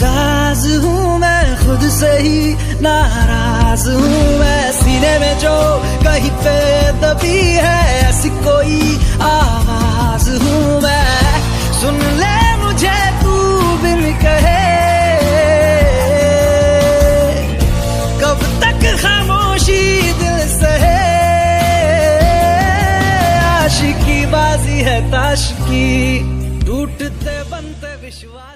साज हूँ मैं, खुद से ही नाराज हूँ मैं। सीने में जो कहीं पे दबी है ऐसी कोई आवाज हूँ मैं। सुन ले मुझे तू बिन कहे, कब तक खामोशी दिल सहे। आशिकी बाजी है ताश की, टूटते बनते विश्वास।